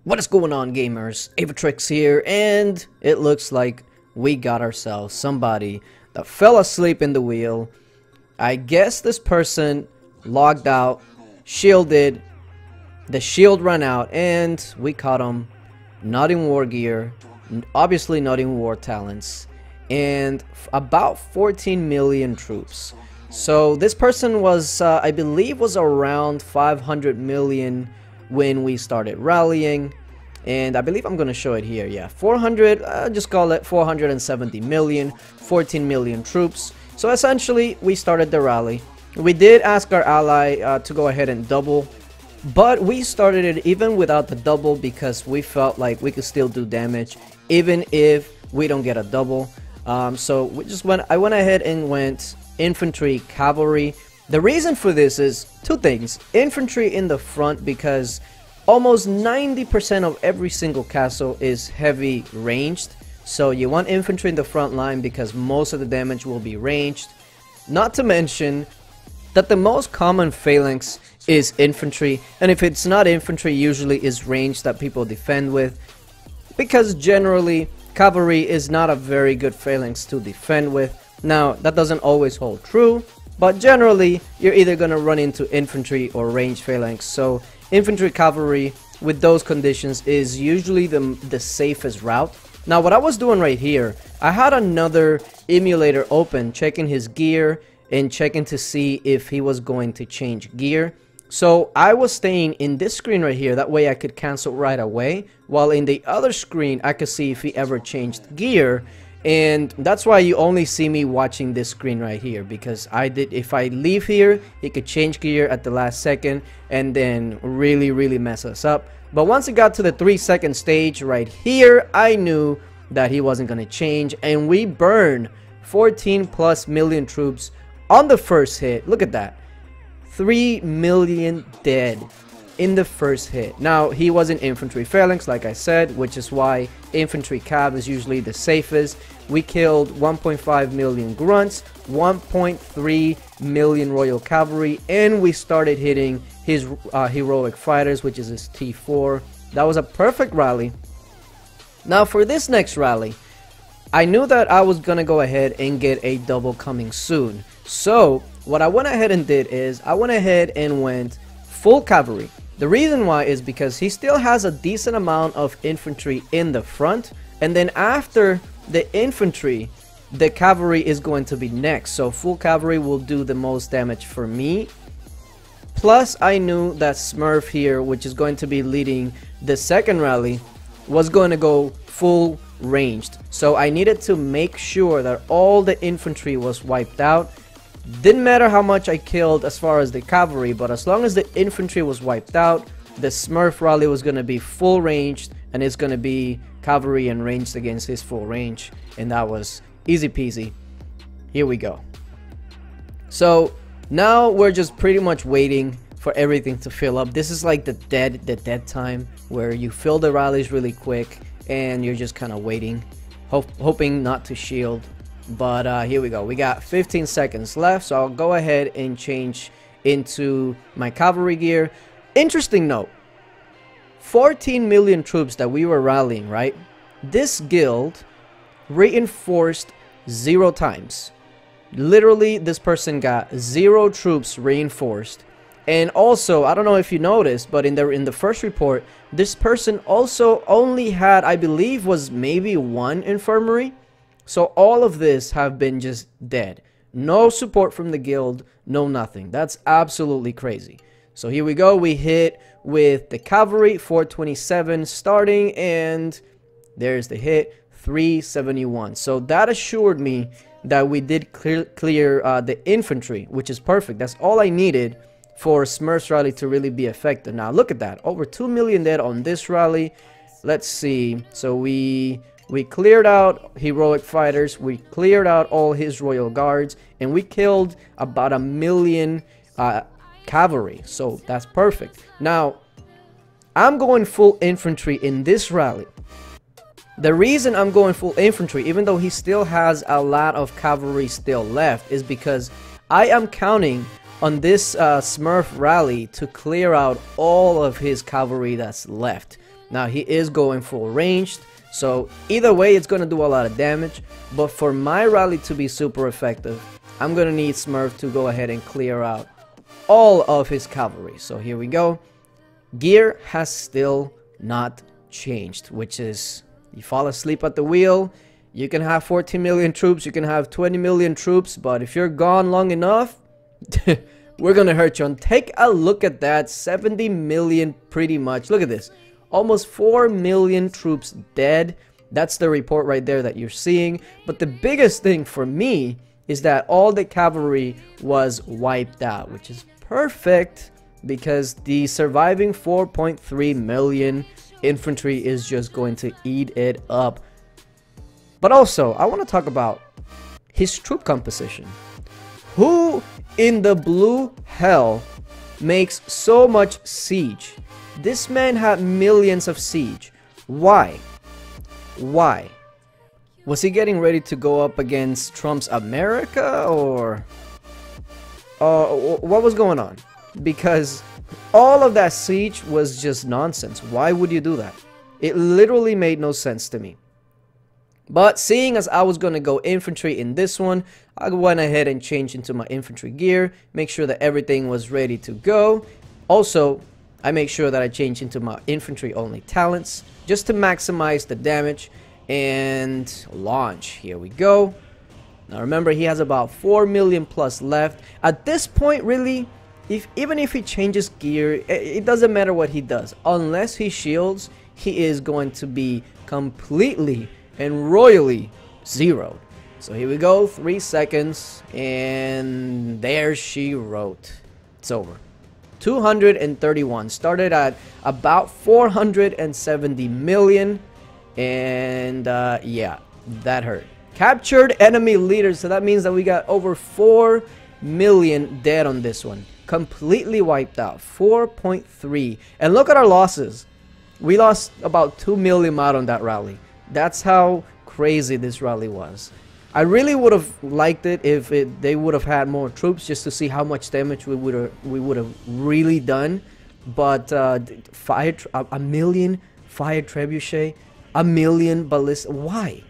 What is going on, gamers? Aevatrex here, and it looks like we got ourselves somebody that fell asleep in the wheel. I guess this person logged out, shielded, the shield ran out, and we caught him not in war gear, obviously not in war talents, and about 14 million troops. So this person was, I believe, was around 500 million when we started rallying, and I believe I'm gonna show it here. Yeah, 400, just call it 470 million, 14 million troops. So essentially we started the rally. We did ask our ally to go ahead and double, but we started it even without the double because we felt like we could still do damage even if we don't get a double. So we just I went ahead and went infantry, cavalry. The reason for this is two things: infantry in the front, because almost 90% of every single castle is heavy ranged, so you want infantry in the front line because most of the damage will be ranged. Not to mention that the most common phalanx is infantry, and if it's not infantry, usually is ranged that people defend with, because generally cavalry is not a very good phalanx to defend with. Now that doesn't always hold true, but generally you're either gonna run into infantry or ranged phalanx. So infantry, cavalry with those conditions is usually the safest route. Now what I was doing right here, I had another emulator open, checking his gear and checking to see if he was going to change gear. So I was staying in this screen right here, that way I could cancel right away, while in the other screen I could see if he ever changed gear. And that's why you only see me watching this screen right here, because if I leave here, he could change gear at the last second and then really mess us up. But once it got to the 3-second stage right here, I knew that he wasn't going to change, and we burned 14+ million troops on the first hit. Look at that, 3 million dead in the first hit. Now he was an infantry phalanx, like I said, which is why infantry cav is usually the safest. We killed 1.5 million grunts, 1.3 million royal cavalry, and we started hitting his heroic fighters, which is his T4. That was a perfect rally. Now for this next rally, I knew that I was gonna go ahead and get a double coming soon. So what I went ahead and did is I went ahead and went full cavalry. The reason why is because he still has a decent amount of infantry in the front, and then after the infantry, the cavalry is going to be next. So full cavalry will do the most damage for me. Plus I knew that Smurf here, which is going to be leading the second rally, was going to go full ranged. So I needed to make sure that all the infantry was wiped out. Didn't matter how much I killed as far as the cavalry, but as long as the infantry was wiped out, the Smurf rally was going to be full ranged, and it's going to be cavalry and ranged against his full range, and that was easy peasy. Here we go. So now we're just pretty much waiting for everything to fill up. This is like the dead time where you fill the rallies really quick and you're just kind of waiting, hoping not to shield. But here we go. We got 15 seconds left, so I'll go ahead and change into my cavalry gear. Interesting note, 14 million troops that we were rallying, right? This guild reinforced 0 times. Literally, this person got 0 troops reinforced. And also, I don't know if you noticed, but in the first report, this person also only had, I believe, was maybe 1 infirmary. So all of this have been just dead. No support from the guild, no nothing. That's absolutely crazy. So here we go. We hit with the cavalry, 427 starting, and there's the hit, 371. So that assured me that we did clear the infantry, which is perfect. That's all I needed for Smurf's rally to really be effective. Now look at that, over 2 million dead on this rally. Let's see. So we cleared out heroic fighters, we cleared out all his royal guards, and we killed about 1 million cavalry. So that's perfect. Now I'm going full infantry in this rally. The reason I'm going full infantry, even though he still has a lot of cavalry still left, is because I am counting on this Smurf rally to clear out all of his cavalry that's left. Now he is going full ranged, so either way it's going to do a lot of damage. But for my rally to be super effective, I'm going to need Smurf to go ahead and clear out all of his cavalry. So here we go. Gear has still not changed, which is you fall asleep at the wheel. You can have 14 million troops, you can have 20 million troops, but if you're gone long enough, we're gonna hurt you. And take a look at that, 70 million pretty much. Look at this, almost 4 million troops dead. That's the report right there that you're seeing. But the biggest thing for me is that all the cavalry was wiped out, which is perfect because the surviving 4.3 million infantry is just going to eat it up. But also, I want to talk about his troop composition. Who in the blue hell makes so much siege? This man had millions of siege. Why? Why? Was he getting ready to go up against Trump's America, or what was going on? Because all of that siege was just nonsense. Why would you do that? It literally made no sense to me. But seeing as I was going to go infantry in this one, I went ahead and changed into my infantry gear, make sure that everything was ready to go. Also, I make sure that I change into my infantry only talents just to maximize the damage. And launch. Here we go. Now remember, he has about 4 million plus left. At this point, really, even if he changes gear, it doesn't matter what he does. Unless he shields, he is going to be completely and royally zeroed. So here we go, 3 seconds, and there she wrote. It's over. 231. Started at about 470 million. And yeah, that hurt. Captured enemy leaders, so that means that we got over 4 million dead on this one. Completely wiped out. 4.3. And look at our losses. We lost about 2 million out on that rally. That's how crazy this rally was. I really would have liked it if they would have had more troops, just to see how much damage we would have really done. But a million fire trebuchet, a million ballista. Why?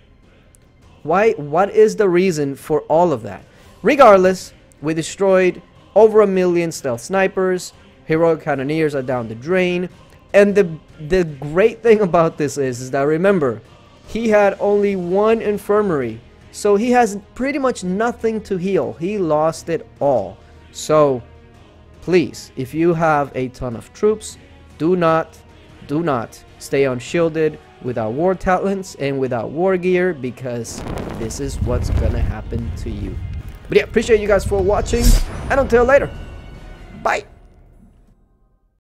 What is the reason for all of that? Regardless, we destroyed over 1 million stealth snipers. Heroic cannoneers are down the drain. And the great thing about this is that, remember, he had only 1 infirmary. So he has pretty much nothing to heal. He lost it all. So please, if you have a ton of troops, do not stay unshielded without war talents and without war gear, because this is what's gonna happen to you. But yeah, appreciate you guys for watching, and until later, bye.